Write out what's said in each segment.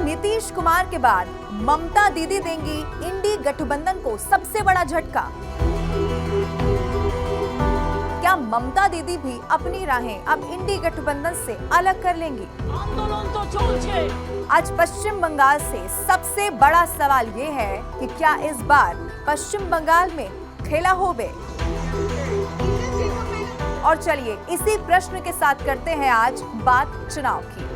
नीतीश कुमार के बाद ममता दीदी देंगी इंडी गठबंधन को सबसे बड़ा झटका। क्या ममता दीदी भी अपनी राहें अब इंडी गठबंधन से अलग कर लेंगी? आंदोलन तो चलছে। आज पश्चिम बंगाल से सबसे बड़ा सवाल ये है कि क्या इस बार पश्चिम बंगाल में खेला होबे? और चलिए इसी प्रश्न के साथ करते हैं आज बात चुनाव की।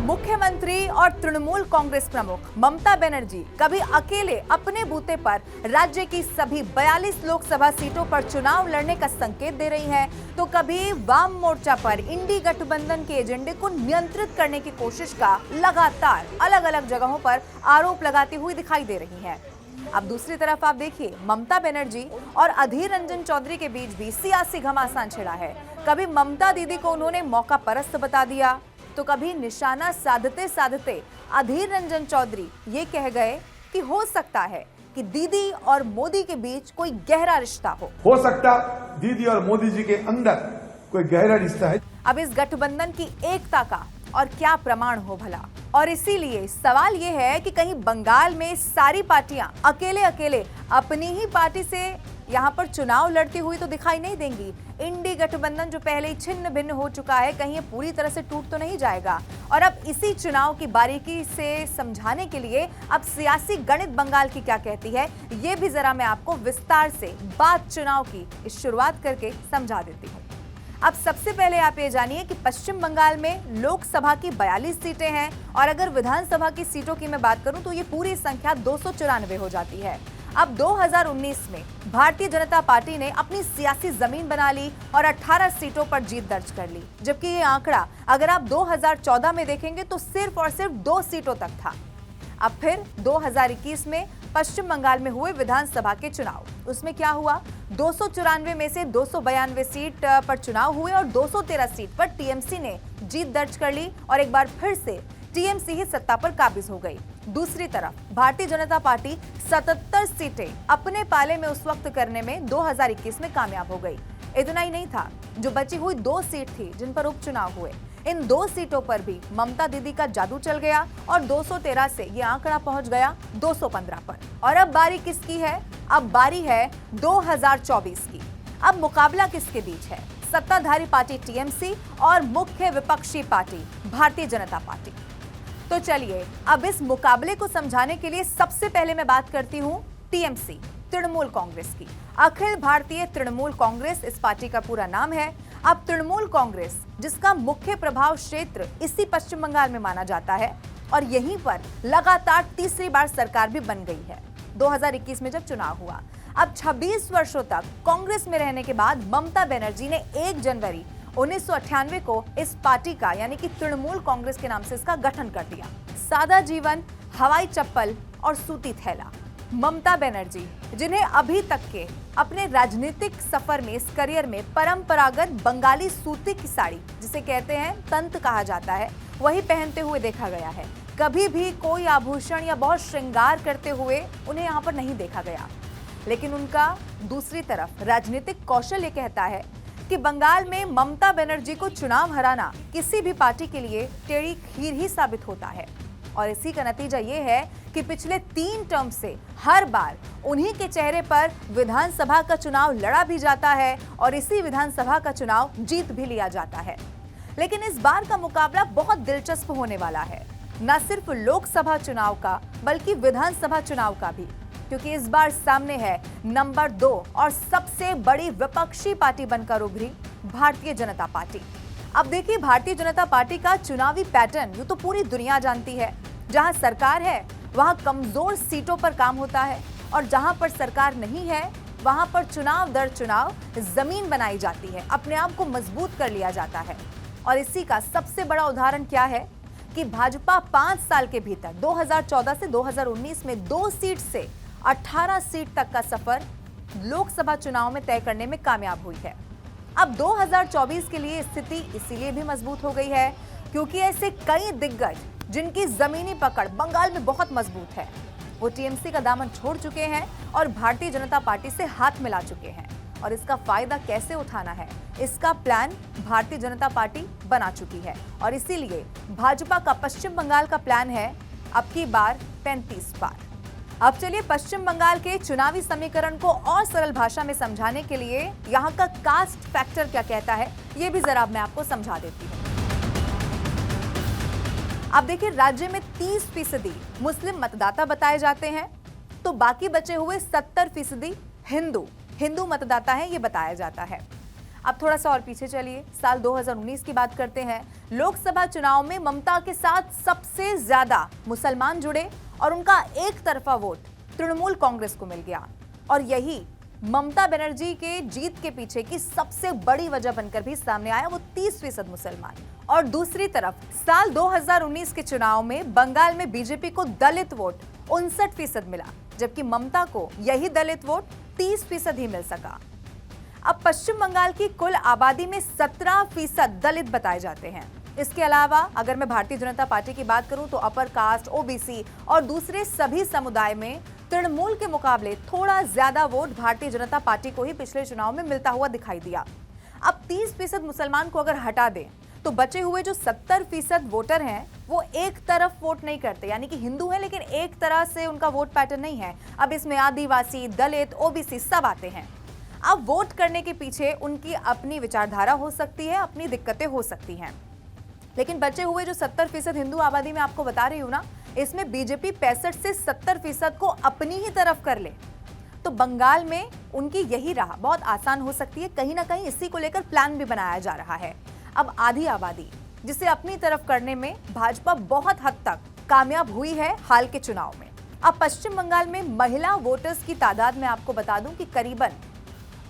मुख्यमंत्री और तृणमूल कांग्रेस प्रमुख ममता बनर्जी कभी अकेले अपने बूते पर राज्य की सभी 42 लोकसभा सीटों पर चुनाव लड़ने का संकेत दे रही हैं, तो कभी वाम मोर्चा पर इंडी गठबंधन के एजेंडे को नियंत्रित करने की कोशिश का लगातार अलग अलग जगहों पर आरोप लगाती हुई दिखाई दे रही हैं। अब दूसरी तरफ आप देखिए, ममता बनर्जी और अधीर रंजन चौधरी के बीच भी सियासी घमासान छिड़ा है। कभी ममता दीदी को उन्होंने मौका परस्त बता दिया, तो कभी निशाना साधते साधते अधीर रंजन चौधरी ये कह गए कि हो सकता है कि दीदी और मोदी के बीच कोई गहरा रिश्ता हो सकता दीदी और मोदी जी के अंदर कोई गहरा रिश्ता है। अब इस गठबंधन की एकता का और क्या प्रमाण हो भला? और इसीलिए सवाल ये है कि कहीं बंगाल में सारी पार्टियां अकेले अकेले अपनी ही पार्टी से यहाँ पर चुनाव लड़ती हुई तो दिखाई नहीं देंगी। इंडी गठबंधन जो पहले ही छिन्न भिन्न हो चुका है, कहीं ये पूरी तरह से टूट तो नहीं जाएगा। और अब इसी चुनाव की बारीकी से समझाने के लिए अब सियासी गणित बंगाल की क्या कहती है, ये भी जरा मैं आपको विस्तार से बात चुनाव की इस शुरुआत करके समझा देती हूँ। अब सबसे पहले आप ये जानिए कि पश्चिम बंगाल में लोकसभा की 42 सीटें हैं और अगर विधानसभा की सीटों की मैं बात करूं तो ये पूरी संख्या 294 हो जाती है। अब 2019 में भारतीय जनता पार्टी ने अपनी सियासी जमीन बना ली और 18 सीटों पर जीत दर्ज कर ली, जबकि ये आंकड़ा अगर आप 2014 में देखेंगे तो सिर्फ और सिर्फ 2 सीटों तक था। अब फिर 2021 में पश्चिम बंगाल में हुए विधानसभा के चुनाव, उसमें क्या हुआ? 294 में से 292 सीट पर चुनाव हुए और 213 सीट पर टीएमसी ने जीत दर्ज कर ली और एक बार फिर से टीएमसी ही सत्ता पर काबिज हो गई। दूसरी तरफ भारतीय जनता पार्टी 77 सीटें अपने पाले में उस वक्त करने में 2021 में कामयाब हो गई। इतना ही नहीं था, जो बची हुई 2 सीट थी जिन पर उपचुनाव हुए, इन 2 सीटों पर भी ममता दीदी का जादू चल गया और 213 से ये आंकड़ा पहुंच गया 215 पर। और अब बारी किसकी है? अब बारी है 2024 की। अब मुकाबला किसके बीच है? सत्ताधारी पार्टी टीएमसी और मुख्य विपक्षी पार्टी भारतीय जनता पार्टी। तो चलिए अब इस मुकाबले को समझाने के लिए सबसे पहले मैं बात करती हूं टीएमसी, तृणमूल कांग्रेस की। अखिल भारतीय तृणमूल कांग्रेस इस पार्टी का पूरा नाम है। अब तृणमूल कांग्रेस, जिसका मुख्य प्रभाव क्षेत्र इसी पश्चिम बंगाल में माना जाता है और यहीं पर लगातार तीसरी बार सरकार भी बन गई है 2021 में जब चुनाव हुआ। अब 26 वर्षों तक कांग्रेस में रहने के बाद ममता बनर्जी ने 1 जनवरी 1998 को इस पार्टी का यानी कि तृणमूल कांग्रेस के नाम से इसका गठन कर दिया। सादा जीवन, हवाई चप्पल और सूती थैला। ममता बनर्जी, जिन्हें अभी तक के अपने राजनीतिक सफर में, इस करियर में परंपरागत बंगाली सूती की साड़ी, जिसे कहते हैं तंत कहा जाता है, वही पहनते हुए देखा गया है। कभी भी कोई आभूषण या बहुत श्रृंगार करते हुए उन्हें यहाँ पर नहीं देखा गया। लेकिन उनका दूसरी तरफ राजनीतिक कौशल ये कहता है कि बंगाल में ममता बनर्जी को चुनाव हराना किसी भी पार्टी के लिए टेढ़ी खीर ही साबित होता है। और इसी का नतीजा ये है कि पिछले 3 टर्म से हर बार उन्हीं के चेहरे पर विधानसभा का चुनाव लड़ा भी जाता है और इसी विधानसभा का चुनाव जीत भी लिया जाता है। लेकिन इस बार का मुकाबला बहुत दिलचस्प होने वाला है, न सिर्फ लोकसभा चुनाव का बल्कि विधानसभा चुनाव का भी, क्योंकि इस बार सामने है नंबर 2 और सबसे बड़ी विपक्षी पार्टी बनकर उभरी भारतीय जनता पार्टी। अब देखिए, भारतीय जनता पार्टी का चुनावी पैटर्न यूं तो पूरी दुनिया जानती है। जहां सरकार है वहां कमजोर सीटों पर काम होता है और जहां पर सरकार नहीं है वहां पर चुनाव दर चुनाव जमीन बनाई जाती है, अपने आप को मजबूत कर लिया जाता है। और इसी का सबसे बड़ा उदाहरण क्या है कि भाजपा 5 साल के भीतर 2014 से 2019 में 2 सीट से 18 सीट तक का सफर लोकसभा चुनाव में तय करने में कामयाब हुई है। अब 2024 के लिए स्थिति इसीलिए भी मजबूत हो गई है क्योंकि ऐसे कई दिग्गज जिनकी जमीनी पकड़ बंगाल में बहुत मजबूत है, वो टीएमसी का दामन छोड़ चुके हैं और भारतीय जनता पार्टी से हाथ मिला चुके हैं। और इसका फायदा कैसे उठाना है, इसका प्लान भारतीय जनता पार्टी बना चुकी है। और इसीलिए भाजपा का पश्चिम बंगाल का प्लान है अब की बार 35 पार। अब चलिए पश्चिम बंगाल के चुनावी समीकरण को और सरल भाषा में समझाने के लिए यहाँ का कास्ट फैक्टर क्या कहता है, ये भी जरा मैं आपको समझा देती हूँ। अब देखिए, राज्य में 30% मुस्लिम मतदाता बताए जाते हैं, तो बाकी बचे हुए 70% हिंदू मतदाता हैं, ये बताया जाता है। अब थोड़ा सा और पीछे चलिए, साल 2019 की बात करते हैं। लोकसभा चुनाव में ममता के साथ सबसे ज्यादा मुसलमान जुड़े और उनका एक तरफा वोट तृणमूल कांग्रेस को मिल गया, और यही ममता बनर्जी के जीत के पीछे की सबसे बड़ी वजह बनकर भी सामने आया, वो 30% मुसलमान। और दूसरी तरफ साल 2019 के चुनाव में बंगाल में बीजेपी को दलित वोट 59% मिला, जबकि ममता को यही दलित वोट 30% ही मिल सका। अब पश्चिम बंगाल की कुल आबादी में 17% दलित बताए जाते हैं। इसके अलावा अगर मैं भारतीय जनता पार्टी की बात करूं तो अपर कास्ट, ओबीसी और दूसरे सभी समुदाय में तृणमूल के मुकाबले थोड़ा ज्यादा वोट भारतीय जनता पार्टी को ही पिछले चुनाव में मिलता हुआ दिखाई दिया। अब 30% मुसलमान को अगर हटा दें तो बचे हुए जो 70% वोटर हैं वो एक तरफ वोट नहीं करते, यानी कि हिंदू हैं लेकिन एक तरह से उनका वोट पैटर्न नहीं है। अब इसमें आदिवासी, दलित, ओबीसी सब आते हैं। अब वोट करने के पीछे उनकी अपनी विचारधारा हो सकती है, अपनी दिक्कतें हो सकती हैं, लेकिन बचे हुए जो 70% हिंदू आबादी में आपको बता रही हूं ना, इसमें बीजेपी 65 से 70% को अपनी ही तरफ कर ले तो बंगाल में उनकी यही राह बहुत आसान हो सकती है। कहीं ना कहीं इसी को लेकर प्लान भी बनाया जा रहा है। अब आधी आबादी जिसे अपनी तरफ करने में भाजपा बहुत हद तक कामयाब हुई है हाल के चुनाव में। अब पश्चिम बंगाल में महिला वोटर्स की तादाद में आपको बता दूं कि करीबन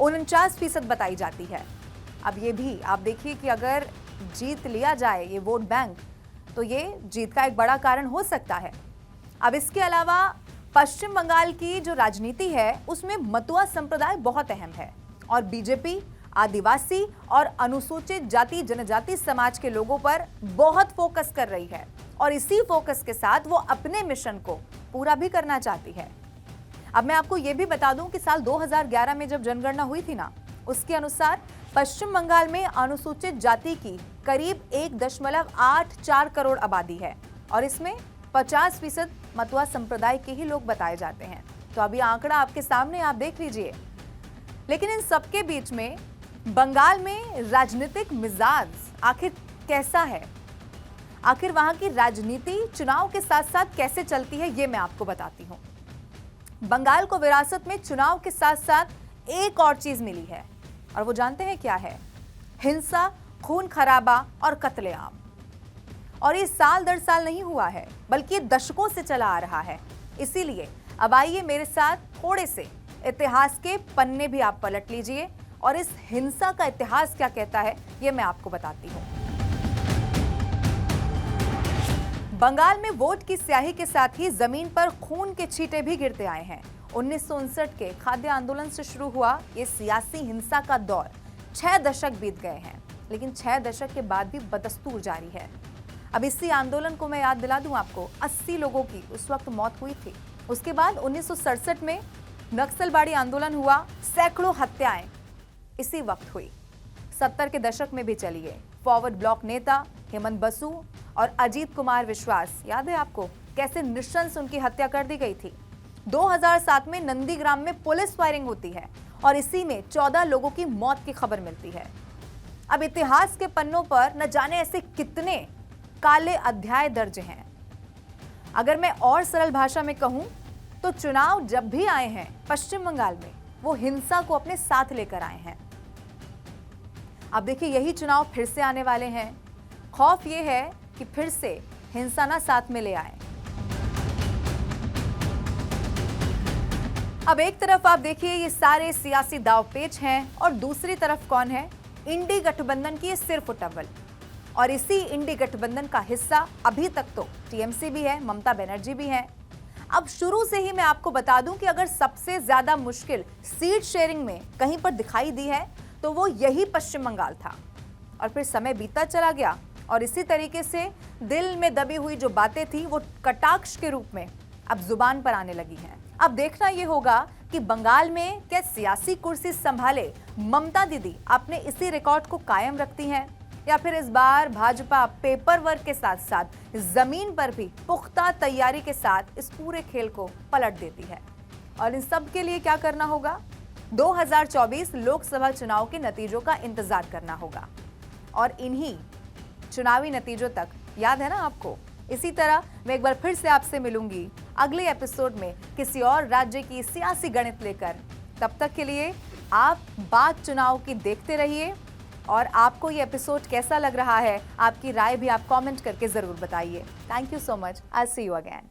49% बताई जाती है। अब ये भी आप देखिए कि अगर जीत लिया जाए ये वोट बैंक, तो ये जीत का एक बड़ा कारण हो सकता है। अब इसके अलावा पश्चिम बंगाल की जो राजनीति है उसमें मतुआ संप्रदाय बहुत अहम है, और बीजेपी आदिवासी और अनुसूचित जाति जनजाति समाज के लोगों पर बहुत फोकस कर रही है, और इसी फोकस के साथ वो अपने मिशन को पूरा भी करना चाहती है। अब मैं आपको ये भी बता दूं कि साल 2011 में जब जनगणना हुई थी ना, उसके अनुसार पश्चिम बंगाल में अनुसूचित जाति की करीब 1.84 करोड़ आबादी है, और इसमें 50% मतुआ संप्रदाय के ही लोग बताए जाते हैं। तो अभी आंकड़ा आपके सामने, आप देख लीजिए। लेकिन इन सबके बीच में बंगाल में राजनीतिक मिजाज आखिर कैसा है, आखिर वहां की राजनीति चुनाव के साथ साथ कैसे चलती है, ये मैं आपको बताती हूं। बंगाल को विरासत में चुनाव के साथ साथ एक और चीज मिली है, और वो जानते हैं क्या है? हिंसा, खून खराबा और कत्लेआम। और ये साल दर साल नहीं हुआ है, बल्कि ये दशकों से चला आ रहा है। इसीलिए अब आइए मेरे साथ थोड़े से इतिहास के पन्ने भी आप पलट लीजिए, और इस हिंसा का इतिहास क्या कहता है ये मैं आपको बताती हूँ। बंगाल में वोट की स्याही के साथ ही जमीन पर खून के छींटे भी गिरते आए हैं। 1959 के खाद्य आंदोलन से शुरू हुआ ये सियासी हिंसा का दौर 6 दशक बीत गए हैं, लेकिन 6 दशक के बाद भी बदस्तूर जारी है। अब इसी आंदोलन को मैं याद दिला दूं आपको, 80 लोगों की उस वक्त मौत हुई थी। उसके बाद 1967 में नक्सलबाड़ी आंदोलन हुआ, सैकड़ों हत्याएं इसी वक्त हुई। 70 के दशक में भी चलिए, फॉरवर्ड ब्लॉक नेता हेमंत बसु और अजीत कुमार विश्वास, याद है आपको कैसे नृशंस उनकी हत्या कर दी गई थी। 2007 में नंदीग्राम में पुलिस फायरिंग होती है, और इसी में 14 लोगों की मौत की खबर मिलती है। अब इतिहास के पन्नों पर न जाने ऐसे कितने काले अध्याय दर्ज हैं। अगर मैं और सरल भाषा में कहूं तो चुनाव जब भी आए हैं पश्चिम बंगाल में, वो हिंसा को अपने साथ लेकर आए हैं। अब देखिए, यही चुनाव फिर से आने वाले हैं। खौफ ये है कि फिर से हिंसा ना साथ में ले आए। अब एक तरफ आप देखिए ये सारे सियासी दांवपेच हैं, और दूसरी तरफ कौन है? इंडी गठबंधन की सिर्फ उटव्वल। और इसी इंडी गठबंधन का हिस्सा अभी तक तो टीएमसी भी है, ममता बनर्जी भी है। अब शुरू से ही मैं आपको बता दूं कि अगर सबसे ज्यादा मुश्किल सीट शेयरिंग में कहीं पर दिखाई दी है तो वो यही पश्चिम बंगाल था, और फिर समय बीतता चला गया, और इसी तरीके से दिल में दबी हुई जो बातें थी वो कटाक्ष के रूप में अब जुबान पर आने लगी हैं। अब देखना यह होगा कि बंगाल में क्या सियासी कुर्सी संभाले ममता दीदी अपने इसी रिकॉर्ड को कायम रखती हैं, या फिर इस बार भाजपा पेपर वर्क के साथ साथ जमीन पर भी पुख्ता तैयारी के साथ इस पूरे खेल को पलट देती है। और इन सब के लिए क्या करना होगा? 2024 लोकसभा चुनाव के नतीजों का इंतजार करना होगा। और इन्हीं चुनावी नतीजों तक, याद है ना आपको, इसी तरह मैं एक बार फिर से आपसे मिलूंगी अगले एपिसोड में किसी और राज्य की सियासी गणित लेकर। तब तक के लिए आप बात चुनाव की देखते रहिए। और आपको ये एपिसोड कैसा लग रहा है, आपकी राय भी आप कमेंट करके जरूर बताइए। Thank you so much. I see you again.